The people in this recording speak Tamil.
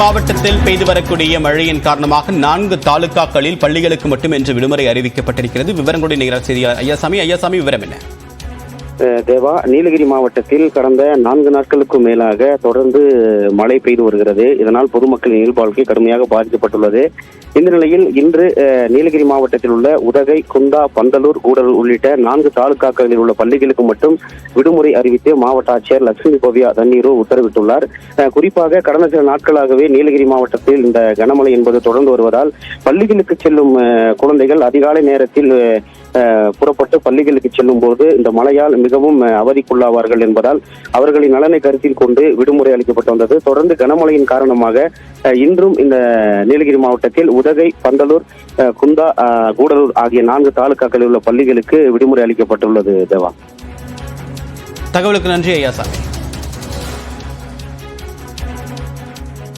மாவட்டத்தில் பெய்து வரக்கூடிய மழையின் காரணமாக 4 தாலுகாக்களில் பள்ளிகளுக்கு மட்டும் இன்று விடுமுறை அறிவிக்கப்பட்டிருக்கிறது. விவரங்களுடைய நிகழ்ச்சி செய்தியாளர் ஐயாசாமி, விவரம் என்ன? தேவா, நீலகிரி மாவட்டத்தில் கடந்த 4 நாட்களுக்கும் மேலாக தொடர்ந்து மழை பெய்து வருகிறது. இதனால் பொதுமக்களின் இயல்பு வாழ்க்கை கடுமையாக பாதிக்கப்பட்டுள்ளது. இந்த நிலையில் இன்று நீலகிரி மாவட்டத்தில் உள்ள உதகை, குந்தா, பந்தலூர், கூடலூர் உள்ளிட்ட 4 தாலுகாக்களில் உள்ள பள்ளிகளுக்கு மட்டும் விடுமுறை அறிவித்து மாவட்ட ஆட்சியர் லட்சுமி பவ்யா தண்ணீரோ உத்தரவிட்டுள்ளார். குறிப்பாக கடந்த சில நாட்களாகவே நீலகிரி மாவட்டத்தில் இந்த கனமழை என்பது தொடர்ந்து வருவதால் பள்ளிகளுக்கு செல்லும் குழந்தைகள் அதிகாலை நேரத்தில் புறப்பட்டு பள்ளிகளுக்கு செல்லும் போது இந்த மழையால் மிகவும் அவதிக்குள்ளாவார்கள் என்பதால் அவர்களின் நலனை கருத்தில் கொண்டு விடுமுறை அளிக்கப்பட்டு வந்தது. தொடர்ந்து கனமழையின் காரணமாக இன்றும் இந்த நீலகிரி மாவட்டத்தில் உதகை, பந்தலூர், குந்தா, கூடலூர் ஆகிய 4 தாலுகாக்களில் உள்ள பள்ளிகளுக்கு விடுமுறை அளிக்கப்பட்டுள்ளது. தேவா, தகவலுக்கு நன்றி ஐயாசாமி.